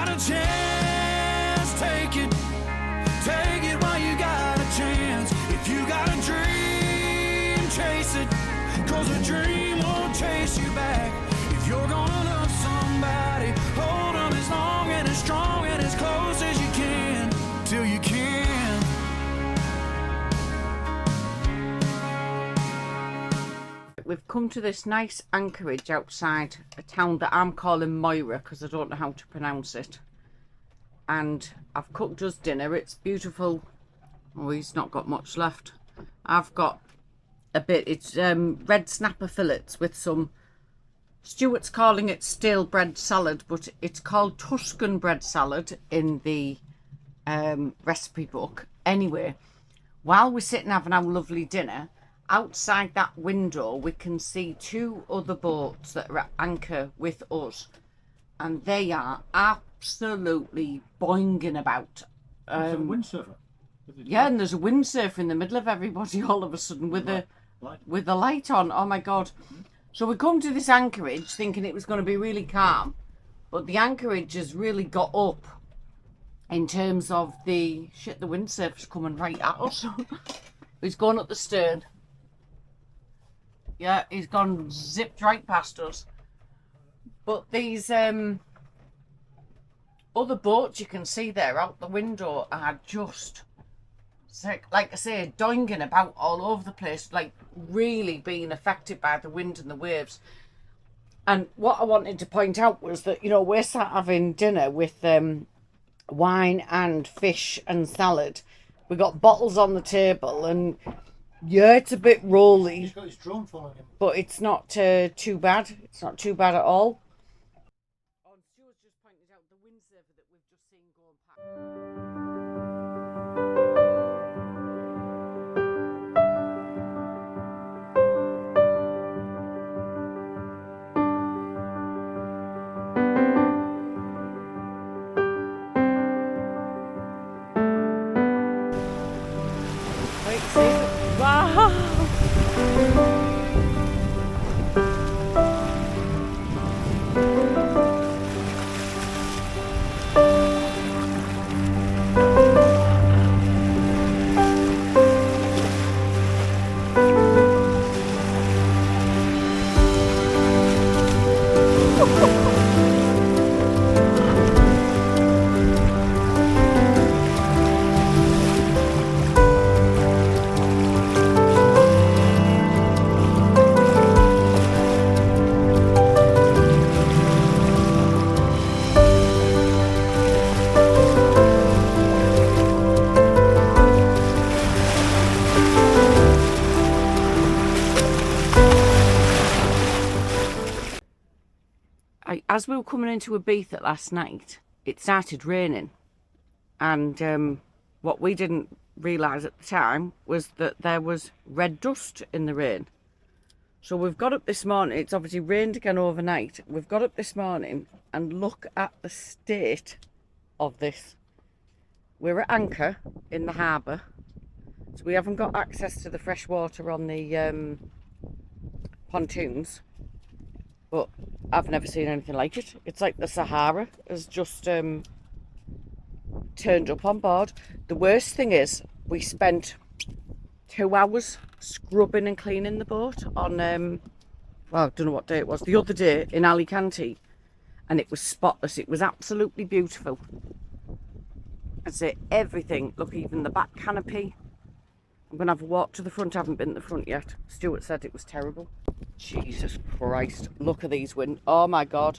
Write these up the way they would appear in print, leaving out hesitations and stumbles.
got a chance, take it while you got a chance. If you got a dream, chase it, 'cause a dream won't chase you back. If you're gonna love somebody, hold them as long and as strong and as close as you can, till you can. We've come to this nice anchorage outside a town that I'm calling Moira because I don't know how to pronounce it. And I've cooked us dinner. It's beautiful. Oh, he's not got much left. I've got a bit. It's red snapper fillets with some, Stuart's calling it stale bread salad, but it's called Tuscan bread salad in the recipe book. Anyway, while we're sitting having our lovely dinner, outside that window we can see two other boats that are at anchor with us, and they are absolutely boinging about. There's a windsurfer. Yeah, and there's a windsurfer in the middle of everybody all of a sudden with a light on. Oh my god. So we come to this anchorage thinking it was going to be really calm, but the anchorage has really got up in terms of the windsurfer's coming right at us. He's gone up the stern. Yeah, he's gone zipped right past us. But these other boats you can see there out the window are just, like I say, doinging about all over the place, like really being affected by the wind and the waves. And what I wanted to point out was that, you know, we're sat having dinner with wine and fish and salad. We got bottles on the table, and yeah, it's a bit rolly. He's got his drone following him. But it's not too bad. It's not too bad at all. Oh, Stuart's just pointed out the windsurfer that we've just seen going past. Wait, see? Wow! As we were coming into Ibiza last night, it started raining, and what we didn't realise at the time was that there was red dust in the rain. So we've got up this morning, it's obviously rained again overnight, we've got up this morning and look at the state of this. We're at anchor in the harbour, so we haven't got access to the fresh water on the pontoons, but I've never seen anything like it. It's like the Sahara has just turned up on board. The worst thing is we spent 2 hours scrubbing and cleaning the boat on, well, I don't know what day it was, the other day in Alicante, and it was spotless. It was absolutely beautiful. I'd say everything, look, even the back canopy. I'm going to have a walk to the front. I haven't been to the front yet. Stuart said it was terrible. Jesus Christ, look at these windows. Oh my God.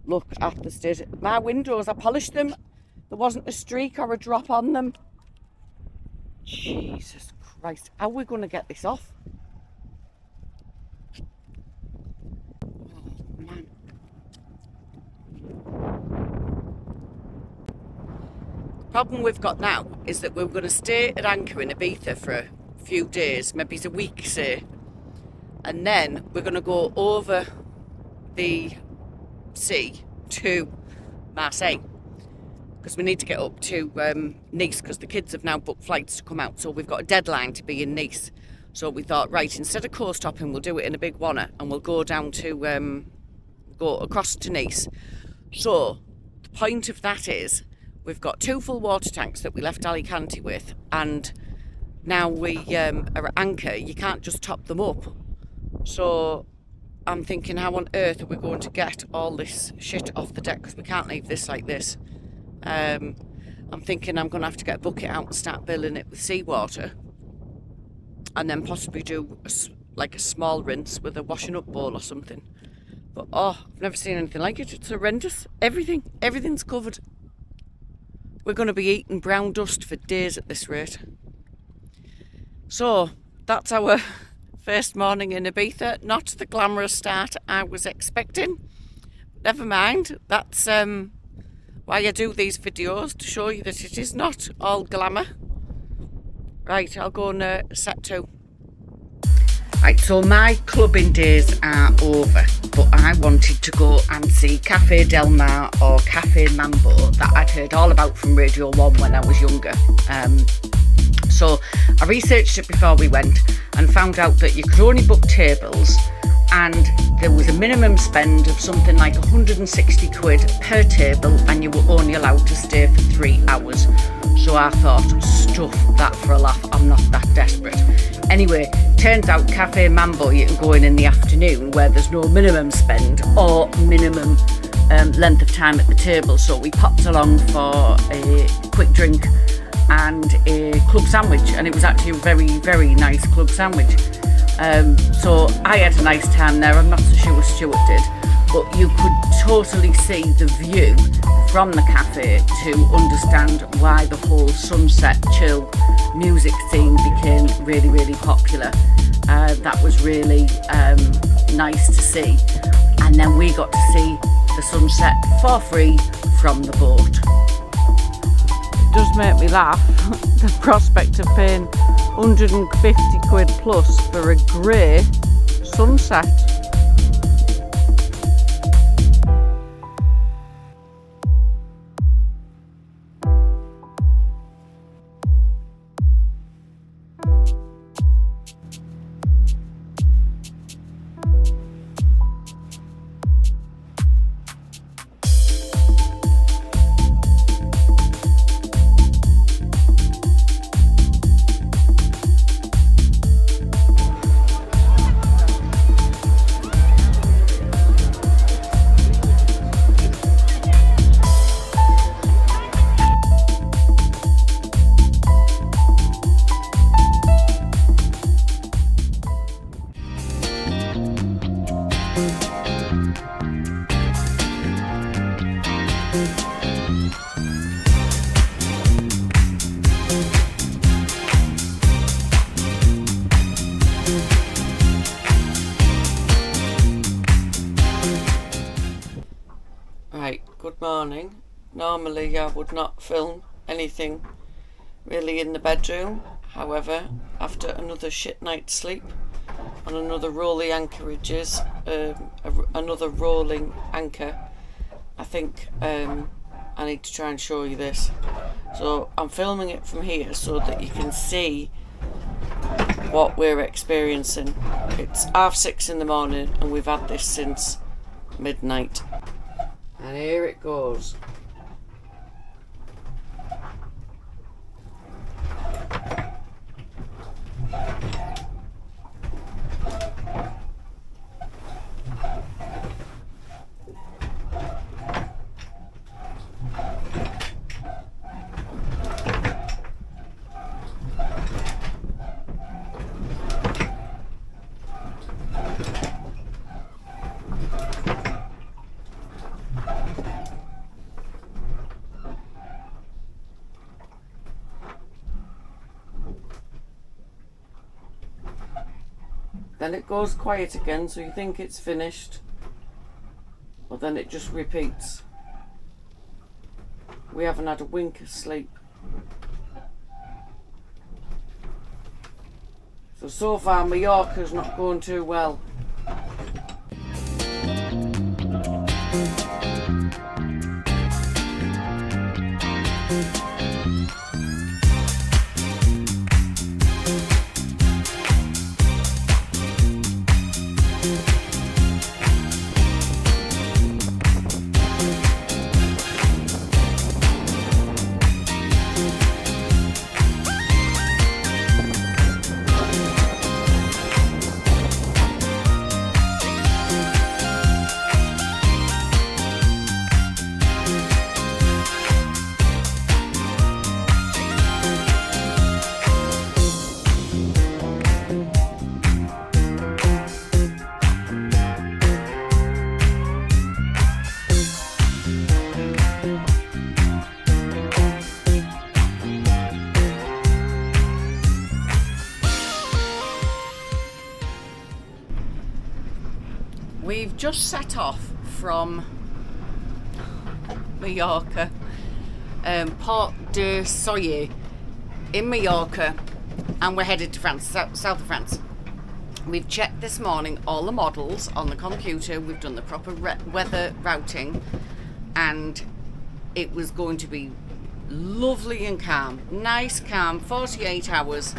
Look at the state. My windows, I polished them. There wasn't a streak or a drop on them. Jesus Christ, how are we going to get this off? Oh man. The problem we've got now is that we're going to stay at anchor in Ibiza for a few days, maybe it's a week, say, and then we're going to go over the sea to Marseille, because we need to get up to Nice, because the kids have now booked flights to come out, so we've got a deadline to be in Nice. So we thought, right, instead of coast hopping, we'll do it in a big wanna, and we'll go down to go across to Nice. So the point of that is we've got 2 full water tanks that we left Alicante with, and now we are at anchor. You can't just top them up. So I'm thinking, how on earth are we going to get all this shit off the deck, because we can't leave this like this. I'm thinking I'm going to have to get a bucket out and start filling it with seawater, and then possibly do like a small rinse with a washing up bowl or something. But oh, I've never seen anything like it. It's horrendous. Everything's covered. We're going to be eating brown dust for days at this rate. So that's our first morning in Ibiza. Not the glamorous start I was expecting. Never mind. That's why I do these videos, to show you that it is not all glamour. Right, I'll go and set 2. Right, so my clubbing days are over, but I wanted to go and see Cafe Del Mar or Cafe Mambo that I'd heard all about from Radio 1 when I was younger. So I researched it before we went and found out that you could only book tables, and there was a minimum spend of something like 160 quid per table, and you were only allowed to stay for 3 hours. So I thought, stuff that for a laugh, I'm not that desperate. Anyway, turns out Cafe Mambo you can go in the afternoon, where there's no minimum spend or minimum length of time at the table. So we popped along for a quick drink and a club sandwich, and it was actually a very, very nice club sandwich. So I had a nice time there. I'm not so sure Stuart did, but you could totally see the view from the cafe to understand why the whole sunset chill music scene became really, really popular. That was really nice to see. And then we got to see the sunset for free from the boat. It does make me laugh, the prospect of paying 150 quid plus for a grey sunset. Right, good morning. Normally I would not film anything really in the bedroom. However, after another shit night's sleep on another rolling anchorages, another rolling anchor, I think I need to try and show you this. So I'm filming it from here so that you can see what we're experiencing. It's 6:30 in the morning and we've had this since midnight. And here it goes. Then it goes quiet again, so you think it's finished, but then it just repeats. We haven't had a wink of sleep. So far Mallorca's not going too well. we've just set off from Mallorca, Port de Soller in Mallorca, and we're headed to France, south of France. We've checked this morning all the models on the computer, we've done the proper weather routing, and it was going to be lovely and calm, nice calm, 48 hours.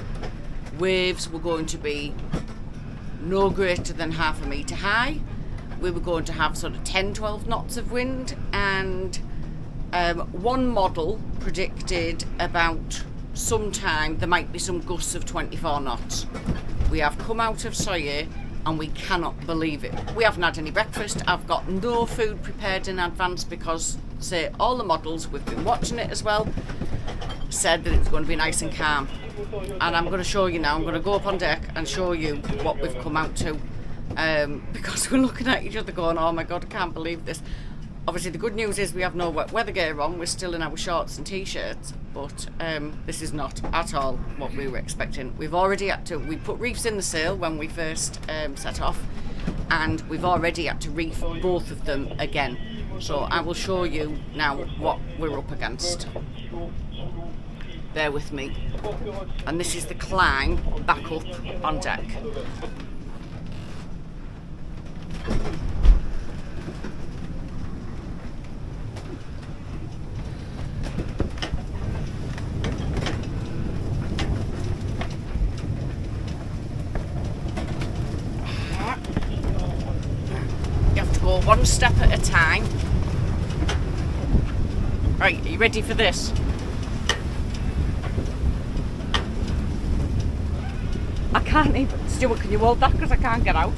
Waves were going to be no greater than half a metre high. We were going to have sort of 10-12 knots of wind, and one model predicted about sometime there might be some gusts of 24 knots. We have come out of Soller and we cannot believe it. We haven't had any breakfast. I've got no food prepared in advance because, say, all the models, we've been watching it as well, said that it was going to be nice and calm. And I'm going to show you now. I'm going to go up on deck and show you what we've come out to, because we're looking at each other going, oh my god, I can't believe this. Obviously the good news is we have no wet weather gear on, we're still in our shorts and t-shirts, but this is not at all what we were expecting. We've already had to, we put reefs in the sail when we first set off, and we've already had to reef both of them again. So I will show you now what we're up against. Bear with me. And this is the climb back up on deck. You have to go one step at a time. Right, are you ready for this? I can't even. Stuart, can you hold that? Because I can't get out.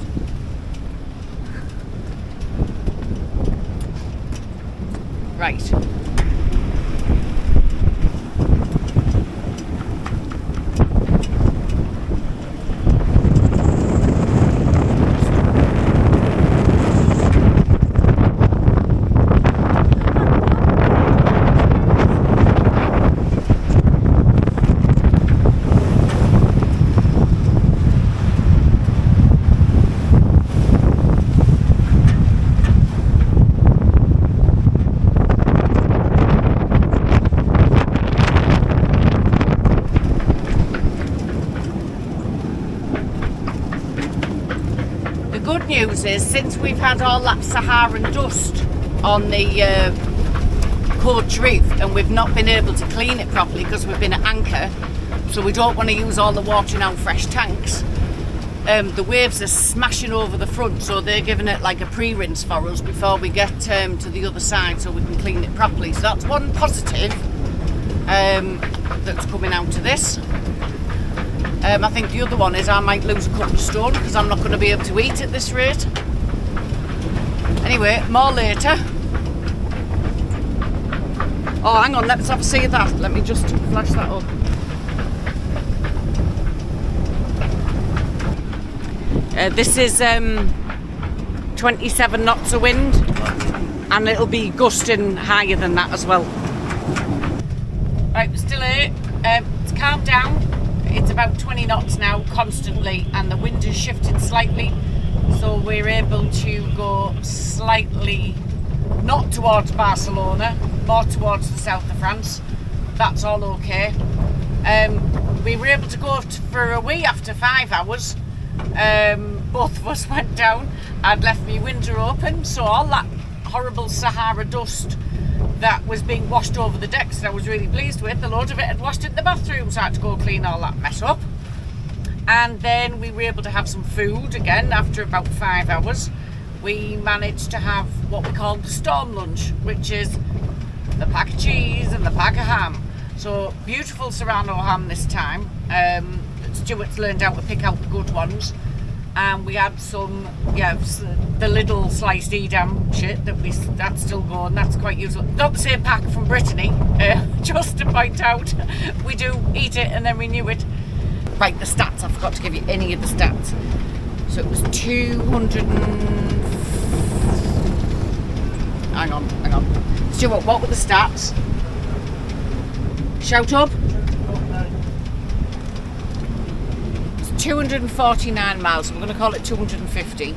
Right. News is, since we've had all that Saharan dust on the coach reef and we've not been able to clean it properly because we've been at anchor, so we don't want to use all the water in our fresh tanks, the waves are smashing over the front, so they're giving it like a pre-rinse for us before we get to the other side so we can clean it properly. So that's one positive that's coming out of this. I think the other one is I might lose a couple of stone because I'm not going to be able to eat at this rate. Anyway, more later. Oh, hang on, let's have a see of that. Let me just flash that up. This is 27 knots of wind, and it'll be gusting higher than that as well. Right, we're still here. It's calmed down. It's about 20 knots now constantly, and the wind has shifted slightly, so we're able to go slightly not towards Barcelona, more towards the south of France. That's all okay. We were able to go for a wee after 5 hours. Both of us went down. I'd left my window open, so all that horrible Sahara dust that was being washed over the decks that I was really pleased with, a load of it had washed in the bathroom, so I had to go clean all that mess up. And then we were able to have some food again after about 5 hours. We managed to have what we called the storm lunch, which is the pack of cheese and the pack of ham. So beautiful Serrano ham this time. Stuart's learned how to pick out the good ones. And we had some, the little sliced Edam shit that's still going. That's quite useful. Not the same pack from Brittany, just to point out. We do eat it and then renew it. Right, the stats. I forgot to give you any of the stats. So it was 200 and... Hang on. Stuart, what were the stats? Shout up. 249 miles, so we're going to call it 250.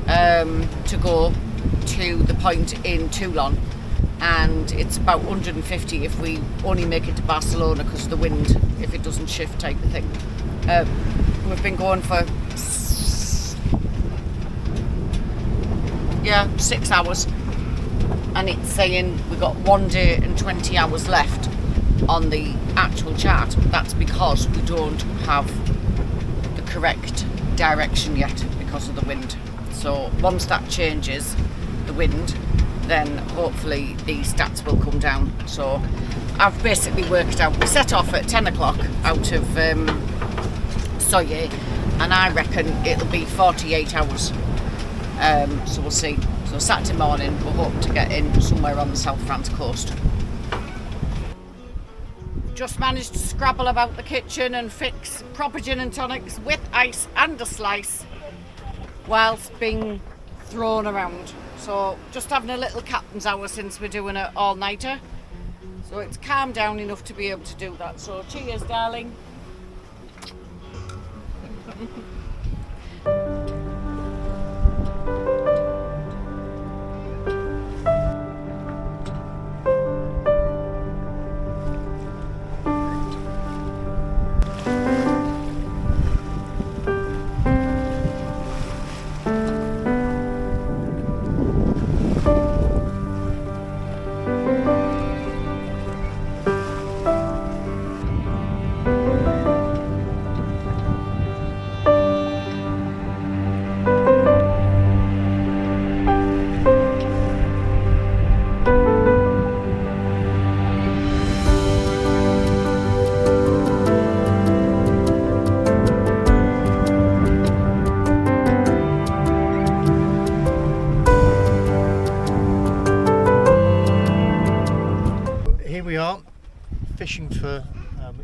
to go to the point in Toulon, and it's about 150 if we only make it to Barcelona because of the wind, if it doesn't shift type of thing. We've been going for 6 hours, and it's saying we've got 1 day and 20 hours left on the actual chart. That's because we don't have the correct direction yet because of the wind. So once that changes, the wind, then hopefully the stats will come down. So I've basically worked out, we set off at 10 o'clock out of Soller, and I reckon it'll be 48 hours. So we'll see. So Saturday morning we're hoping to get in somewhere on the South France coast. Just managed to scrabble about the kitchen and fix proper gin and tonics with ice and a slice whilst being thrown around. So just having a little captain's hour since we're doing it all-nighter. So it's calmed down enough to be able to do that. So cheers, darling. Fishing for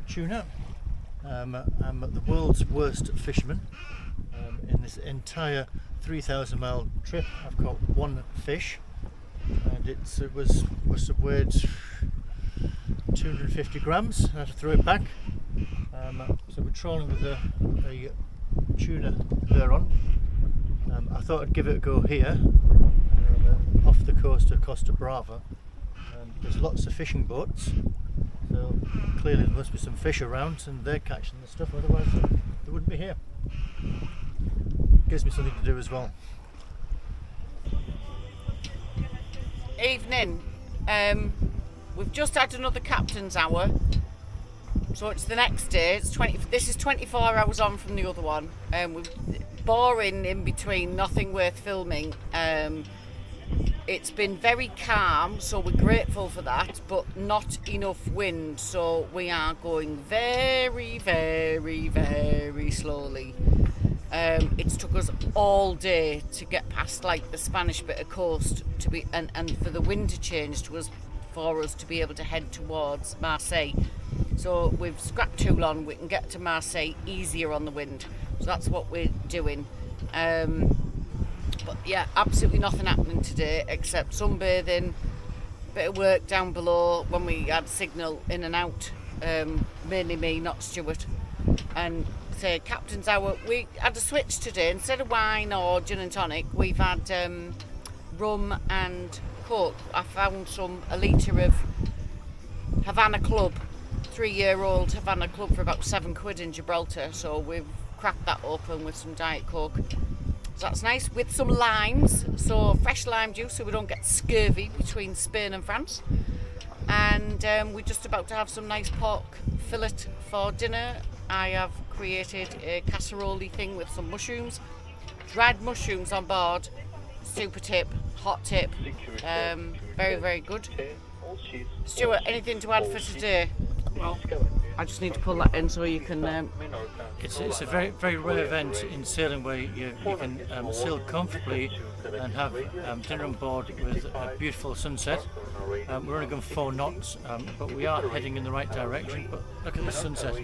tuna. I'm the world's worst fisherman. In this entire 3,000 mile trip I've caught one fish, and it must have weighed 250 grams. I had to throw it back. So we're trawling with a tuna lure on. I thought I'd give it a go here, off the coast of Costa Brava. There's lots of fishing boats, so clearly there must be some fish around and they're catching the stuff, otherwise they wouldn't be here. Gives me something to do as well. Evening. We've just had another captain's hour, so it's the next day. This is 24 hours on from the other one. We're boring in between, nothing worth filming. It's been very calm, so we're grateful for that, but not enough wind, so we are going very, very, very slowly. It's took us all day to get past like the Spanish bit of coast to be, and for the wind to change for us to be able to head towards Marseille. So we've scrapped Toulon, we can get to Marseille easier on the wind, so that's what we're doing. But yeah, absolutely nothing happening today except sunbathing, bit of work down below when we had signal in and out, mainly me, not Stuart. And say captain's hour, we had a switch today. Instead of wine or gin and tonic, we've had rum and coke. I found a litre of Havana Club, 3-year-old Havana Club for about £7 in Gibraltar, so we've cracked that open with some Diet Coke. So that's nice, with some limes, so fresh lime juice so we don't get scurvy between Spain and France. And we're just about to have some nice pork fillet for dinner. I have created a casserole thing with some mushrooms, dried mushrooms on board, super tip, hot tip, very, very good. Stuart, anything to add for today? Well, I just need to pull that in so you can... It's a very, very rare event in sailing where you can sail comfortably and have dinner on board with a beautiful sunset. We're only going 4 knots, but we are heading in the right direction. But look at the sunset.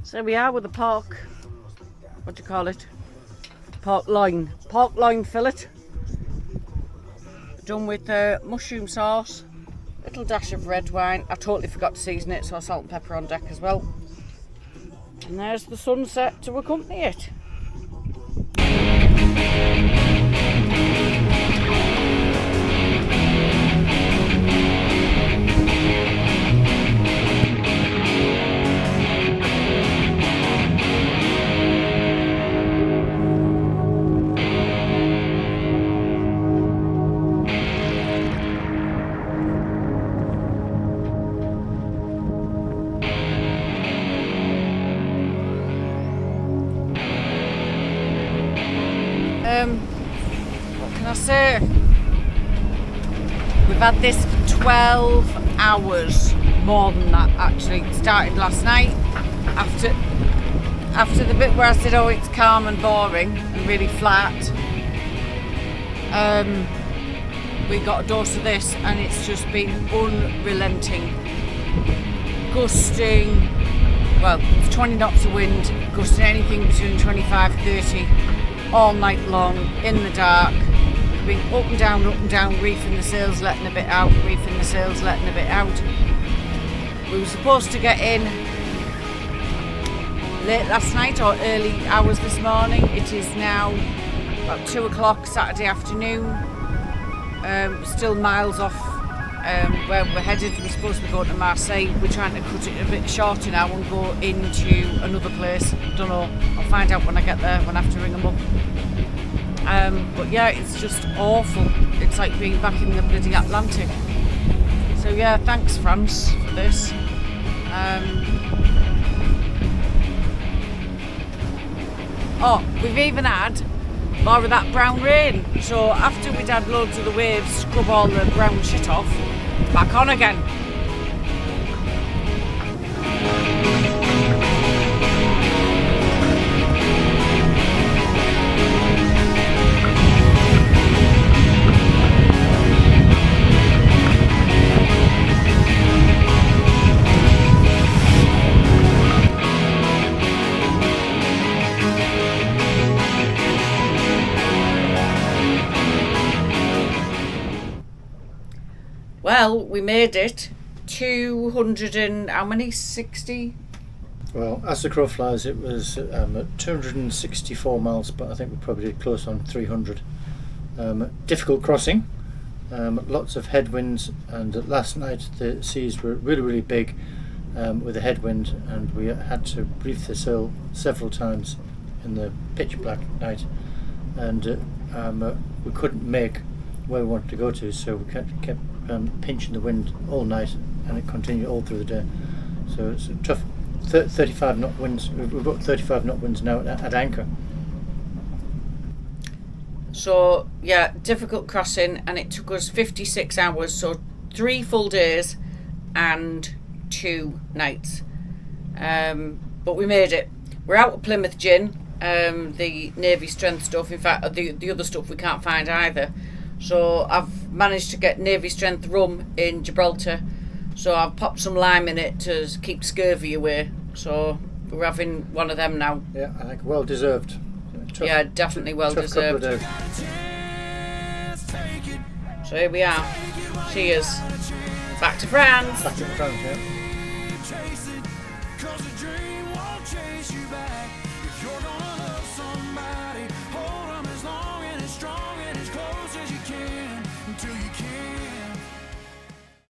So we are with the pork, what do you call it? Pork loin fillet. Done with mushroom sauce, little dash of red wine. I totally forgot to season it, so salt and pepper on deck as well. And there's the sunset to accompany it. What can I say? We've had this for 12 hours, more than that actually. It started last night after the bit where I said, oh, it's calm and boring and really flat. We got a dose of this and it's just been unrelenting, gusting. Well, it's 20 knots of wind, gusting anything between 25 and 30 all night long in the dark. We've been up and down, reefing the sails, letting a bit out, reefing the sails, letting a bit out. We were supposed to get in late last night or early hours this morning. It is now about 2 o'clock Saturday afternoon. Still miles off where we're headed. We're supposed to be going to Marseille. We're trying to cut it a bit shorter now and go into another place. Don't know, I'll find out when I get there, when I have to ring them up. But yeah, it's just awful. It's like being back in the bloody Atlantic. So yeah, thanks France for this. Oh, we've even had more of that brown rain. So after we'd had loads of the waves scrub all the brown shit off, back on again. Well, we made it 200 and how many? 60? Well, as the crow flies, it was 264 miles, but I think we probably did close on 300. Difficult crossing, lots of headwinds, and last night the seas were really, really big with a headwind, and we had to reef the sail several times in the pitch black night, and we couldn't make where we wanted to go to, so we kept pinching the wind all night, and it continued all through the day. So it's a tough 35 knot winds. We've got 35 knot winds now at anchor. So yeah, difficult crossing, and it took us 56 hours, so 3 full days and 2 nights. But we made it. We're out of Plymouth gin, the Navy strength stuff. In fact, the other stuff we can't find either. So I've managed to get Navy strength rum in Gibraltar. So I've popped some lime in it to keep scurvy away. So we're having one of them now. Yeah, I think well deserved. Yeah, definitely well deserved. So here we are. Cheers. Back to France. Back to France, yeah. Chase it, 'cause a dream won't chase you back if you're gonna